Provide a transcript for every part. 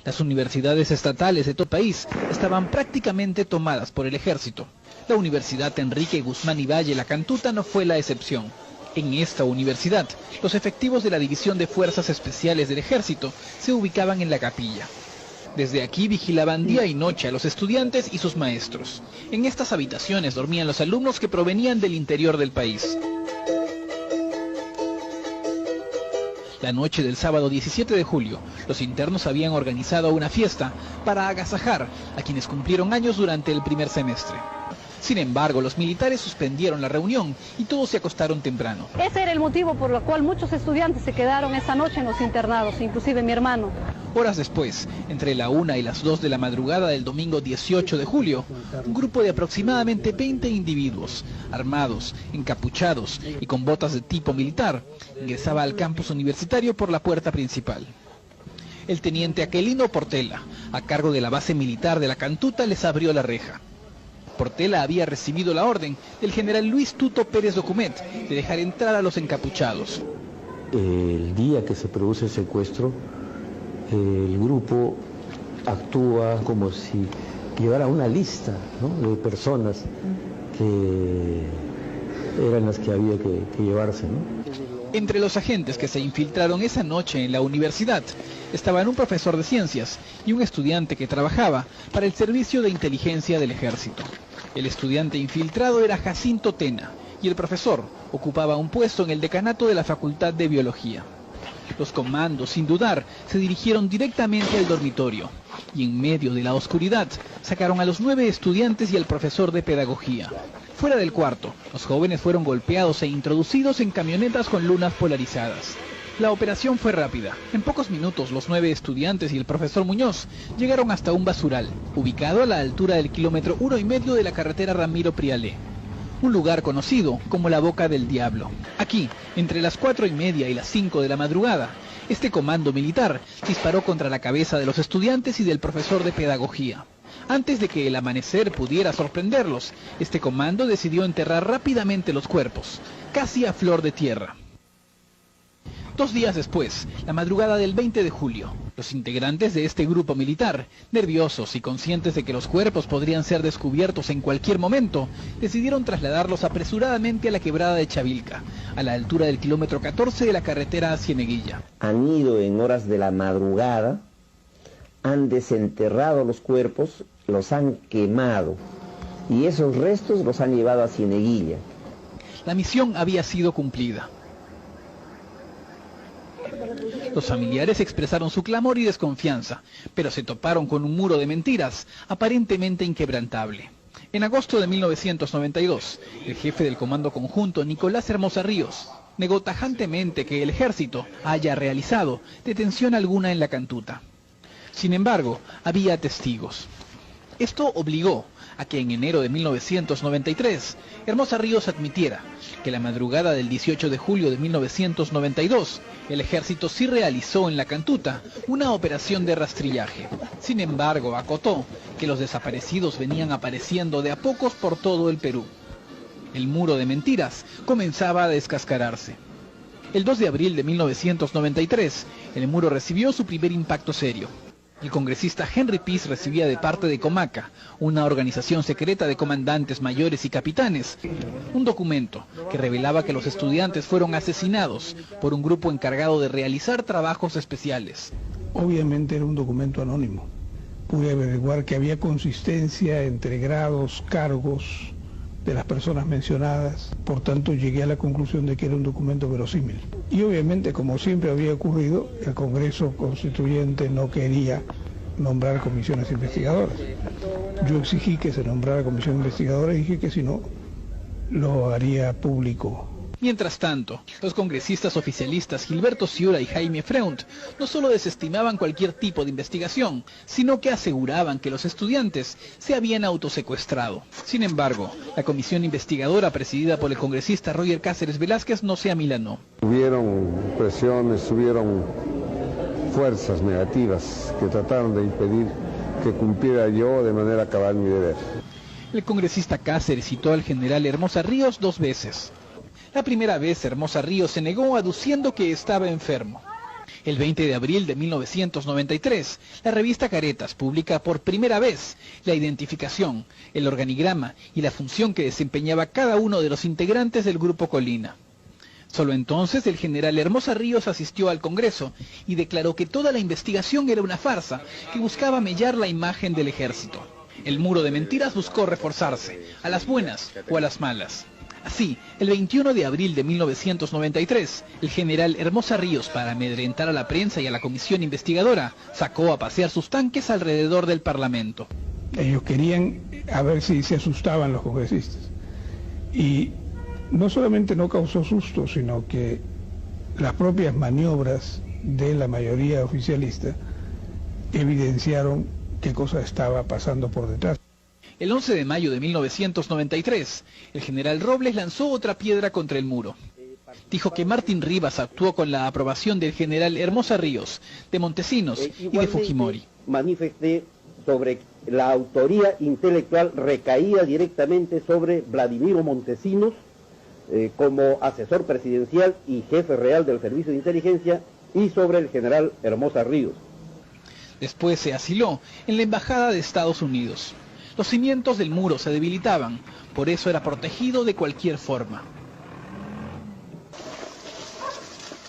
Las universidades estatales de todo el país estaban prácticamente tomadas por el ejército. La Universidad Enrique Guzmán y Valle La Cantuta no fue la excepción. En esta universidad, los efectivos de la División de Fuerzas Especiales del Ejército se ubicaban en la capilla. Desde aquí vigilaban día y noche a los estudiantes y sus maestros. En estas habitaciones dormían los alumnos que provenían del interior del país. La noche del sábado 17 de julio, los internos habían organizado una fiesta para agasajar a quienes cumplieron años durante el primer semestre. Sin embargo, los militares suspendieron la reunión y todos se acostaron temprano. Ese era el motivo por el cual muchos estudiantes se quedaron esa noche en los internados, inclusive mi hermano. Horas después, entre la 1 y las 2 de la madrugada del domingo 18 de julio, un grupo de aproximadamente 20 individuos, armados, encapuchados y con botas de tipo militar, ingresaba al campus universitario por la puerta principal. El teniente Aquelino Portela, a cargo de la base militar de La Cantuta, les abrió la reja. Portela había recibido la orden del general Luis Tuto Pérez Document de dejar entrar a los encapuchados. El día que se produce el secuestro, el grupo actúa como si llevara una lista, ¿no?, de personas que eran las que había que llevarse, ¿no? Entre los agentes que se infiltraron esa noche en la universidad estaban un profesor de ciencias y un estudiante que trabajaba para el servicio de inteligencia del ejército. El estudiante infiltrado era Jacinto Tena y el profesor ocupaba un puesto en el decanato de la Facultad de Biología. Los comandos, sin dudar, se dirigieron directamente al dormitorio y en medio de la oscuridad sacaron a los 9 estudiantes y al profesor de pedagogía. Fuera del cuarto, los jóvenes fueron golpeados e introducidos en camionetas con lunas polarizadas. La operación fue rápida. En pocos minutos, los 9 estudiantes y el profesor Muñoz llegaron hasta un basural, ubicado a la altura del kilómetro 1,5 de la carretera Ramiro Prialé, un lugar conocido como la Boca del Diablo. Aquí, entre las 4:30 y las 5 de la madrugada, este comando militar disparó contra la cabeza de los estudiantes y del profesor de pedagogía. Antes de que el amanecer pudiera sorprenderlos, este comando decidió enterrar rápidamente los cuerpos, casi a flor de tierra. 2 días después, la madrugada del 20 de julio, los integrantes de este grupo militar, nerviosos y conscientes de que los cuerpos podrían ser descubiertos en cualquier momento, decidieron trasladarlos apresuradamente a la quebrada de Chavilca, a la altura del kilómetro 14 de la carretera a Cieneguilla. Han ido en horas de la madrugada, han desenterrado los cuerpos, los han quemado y esos restos los han llevado a Cieneguilla. La misión había sido cumplida. Los familiares expresaron su clamor y desconfianza, pero se toparon con un muro de mentiras, aparentemente inquebrantable. En agosto de 1992, el jefe del Comando Conjunto, Nicolás Hermosa Ríos, negó tajantemente que el ejército haya realizado detención alguna en La Cantuta. Sin embargo, había testigos. Esto obligó a que en enero de 1993, Hermosa Ríos admitiera que la madrugada del 18 de julio de 1992, el ejército sí realizó en La Cantuta una operación de rastrillaje. Sin embargo, acotó que los desaparecidos venían apareciendo de a pocos por todo el Perú. El muro de mentiras comenzaba a descascararse. El 2 de abril de 1993, el muro recibió su primer impacto serio. El congresista Henry Piz recibía de parte de Comaca, una organización secreta de comandantes mayores y capitanes, un documento que revelaba que los estudiantes fueron asesinados por un grupo encargado de realizar trabajos especiales. Obviamente era un documento anónimo. Pude averiguar que había consistencia entre grados, cargos de las personas mencionadas, por tanto llegué a la conclusión de que era un documento verosímil. Y obviamente, como siempre había ocurrido, el Congreso Constituyente no quería nombrar comisiones investigadoras. Yo exigí que se nombrara comisión investigadora y dije que si no, lo haría público. Mientras tanto, los congresistas oficialistas Gilberto Ciura y Jaime Freunt no solo desestimaban cualquier tipo de investigación, sino que aseguraban que los estudiantes se habían autosecuestrado. Sin embargo, la comisión investigadora presidida por el congresista Roger Cáceres Velázquez no se amilanó. Hubieron presiones, hubieron fuerzas negativas que trataron de impedir que cumpliera yo de manera cabal mi deber. El congresista Cáceres citó al general Hermosa Ríos 2 veces. La primera vez Hermosa Ríos se negó aduciendo que estaba enfermo. El 20 de abril de 1993, la revista Caretas publica por primera vez la identificación, el organigrama y la función que desempeñaba cada uno de los integrantes del Grupo Colina. Solo entonces el general Hermosa Ríos asistió al Congreso y declaró que toda la investigación era una farsa que buscaba mellar la imagen del ejército. El muro de mentiras buscó reforzarse, a las buenas o a las malas. Así, el 21 de abril de 1993, el general Hermosa Ríos, para amedrentar a la prensa y a la comisión investigadora, sacó a pasear sus tanques alrededor del Parlamento. Ellos querían a ver si se asustaban los congresistas. Y no solamente no causó susto, sino que las propias maniobras de la mayoría oficialista evidenciaron qué cosa estaba pasando por detrás. El 11 de mayo de 1993, el general Robles lanzó otra piedra contra el muro. Dijo que Martín Rivas actuó con la aprobación del general Hermosa Ríos, de Montesinos y de Fujimori. Manifesté sobre la autoría intelectual recaía directamente sobre Vladimiro Montesinos, como asesor presidencial y jefe real del Servicio de Inteligencia, y sobre el general Hermosa Ríos. Después se asiló en la Embajada de Estados Unidos. Los cimientos del muro se debilitaban, por eso era protegido de cualquier forma.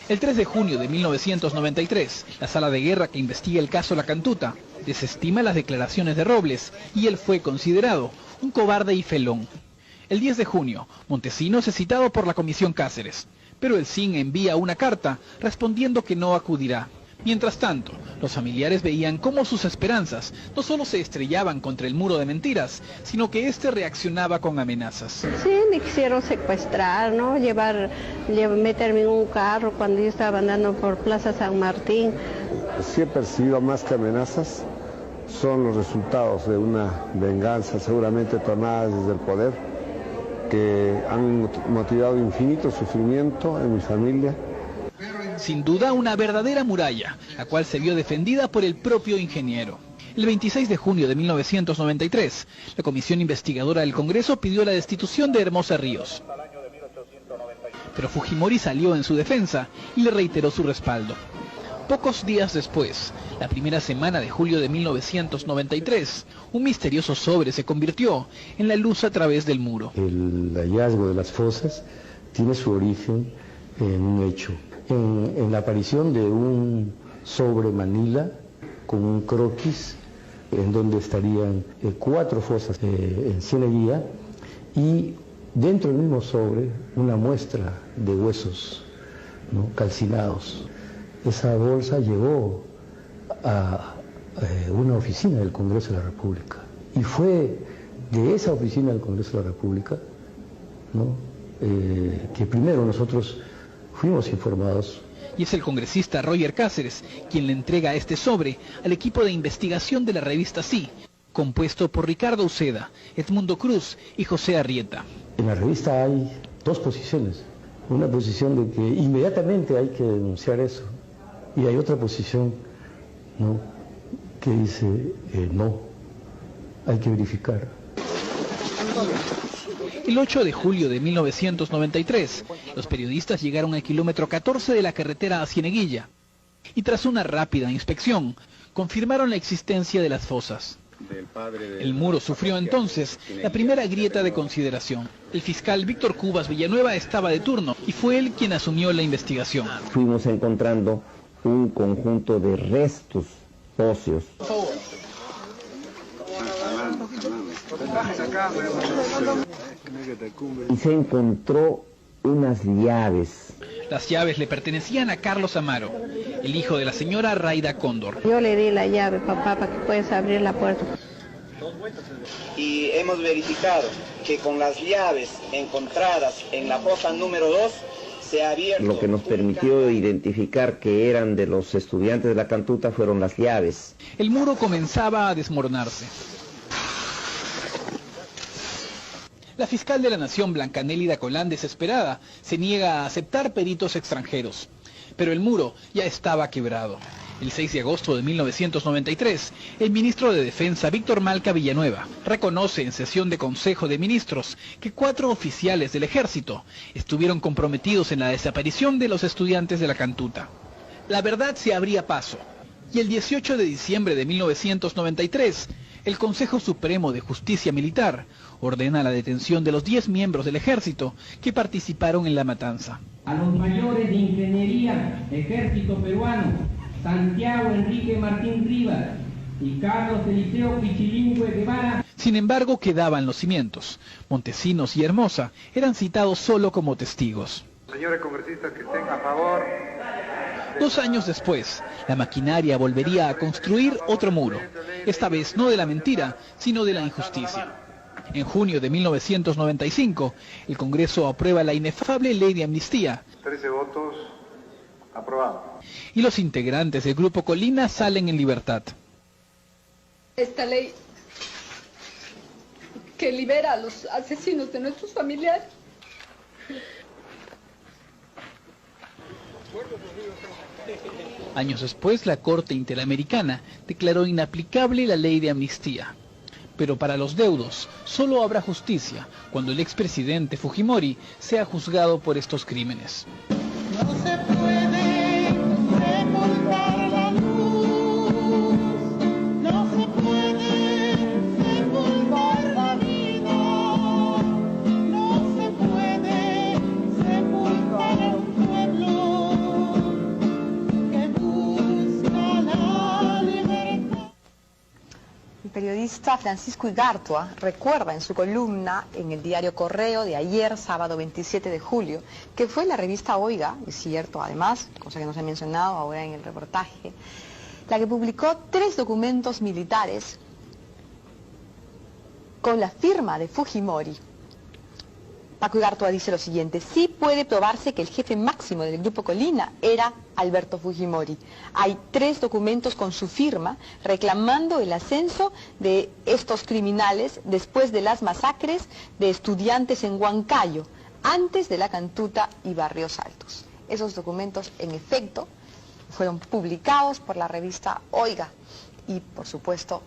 El 3 de junio de 1993, la sala de guerra que investiga el caso La Cantuta desestima las declaraciones de Robles y él fue considerado un cobarde y felón. El 10 de junio, Montesinos es citado por la Comisión Cáceres, pero el CIN envía una carta respondiendo que no acudirá. Mientras tanto, los familiares veían cómo sus esperanzas no solo se estrellaban contra el muro de mentiras, sino que éste reaccionaba con amenazas. Sí, me quisieron secuestrar, ¿no? Meterme en un carro cuando yo estaba andando por Plaza San Martín. Sí he percibido más que amenazas, son los resultados de una venganza seguramente tornada desde el poder, que han motivado infinito sufrimiento en mi familia. Sin duda una verdadera muralla, la cual se vio defendida por el propio ingeniero. El 26 de junio de 1993, la comisión investigadora del Congreso pidió la destitución de Hermosa Ríos. Pero Fujimori salió en su defensa y le reiteró su respaldo. Pocos días después, la primera semana de julio de 1993, un misterioso sobre se convirtió en la luz a través del muro. El hallazgo de las fosas tiene su origen en un hecho. En la aparición de un sobre Manila con un croquis en donde estarían 4 fosas en Cieneguía y dentro del mismo sobre una muestra de huesos, ¿no?, calcinados. Esa bolsa llegó a una oficina del Congreso de la República y fue de esa oficina del Congreso de la República, ¿no?, que primero nosotros fuimos informados. Y es el congresista Roger Cáceres quien le entrega este sobre al equipo de investigación de la revista Sí, compuesto por Ricardo Uceda, Edmundo Cruz y José Arrieta. En la revista hay 2 posiciones. Una posición de que inmediatamente hay que denunciar eso. Y hay otra posición, ¿no?, que dice no, hay que verificar. El 8 de julio de 1993, los periodistas llegaron al kilómetro 14 de la carretera a Cieneguilla y tras una rápida inspección, confirmaron la existencia de las fosas. El muro sufrió entonces la primera grieta de consideración. El fiscal Víctor Cubas Villanueva estaba de turno y fue él quien asumió la investigación. Fuimos encontrando un conjunto de restos óseos. Y se encontró unas llaves. Las llaves le pertenecían a Carlos Amaro, el hijo de la señora Raida Cóndor. Yo le di la llave, papá, para que puedas abrir la puerta. Y hemos verificado que con las llaves encontradas en la fosa número 2 se ha abierto... Lo que nos permitió identificar que eran de los estudiantes de La Cantuta fueron las llaves. El muro comenzaba a desmoronarse. La fiscal de la Nación, Blanca Nélida Colán, desesperada, se niega a aceptar peritos extranjeros. Pero el muro ya estaba quebrado. El 6 de agosto de 1993, el ministro de Defensa, Víctor Malca Villanueva, reconoce en sesión de Consejo de Ministros que 4 oficiales del Ejército estuvieron comprometidos en la desaparición de los estudiantes de La Cantuta. la verdad se abría paso. Y el 18 de diciembre de 1993, el Consejo Supremo de Justicia Militar ordena la detención de los 10 miembros del ejército que participaron en la matanza. A los mayores de Ingeniería, Ejército Peruano, Santiago Enrique Martín Rivas y Carlos Eliseo Pichilingüe Guevara. Sin embargo, quedaban los cimientos. Montesinos y Hermosa eran citados solo como testigos. Señores congresistas que estén a favor. 2 años después, la maquinaria volvería a construir otro muro, esta vez no de la mentira, sino de la injusticia. En junio de 1995, el Congreso aprueba la inefable ley de amnistía. 13 votos aprobados. Y los integrantes del Grupo Colina salen en libertad. Esta ley que libera a los asesinos de nuestros familiares. Años después, la Corte Interamericana declaró inaplicable la ley de amnistía. Pero para los deudos, solo habrá justicia cuando el expresidente Fujimori sea juzgado por estos crímenes. No se puede sepultar la luz, no se puede sepultar la vida, no se puede sepultar un pueblo que busca la libertad. El periodista Francisco Igartua recuerda en su columna en el diario Correo de ayer, sábado 27 de julio, que fue la revista Oiga, es cierto además, cosa que no se ha mencionado ahora en el reportaje, la que publicó 3 documentos militares con la firma de Fujimori. Paco Igartua dice lo siguiente: sí puede probarse que el jefe máximo del Grupo Colina era Alberto Fujimori. Hay 3 documentos con su firma reclamando el ascenso de estos criminales después de las masacres de estudiantes en Huancayo, antes de la Cantuta y Barrios Altos. Esos documentos, en efecto, fueron publicados por la revista Oiga y, por supuesto,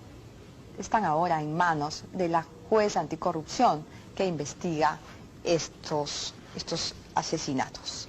están ahora en manos de la jueza anticorrupción que investiga estos asesinatos.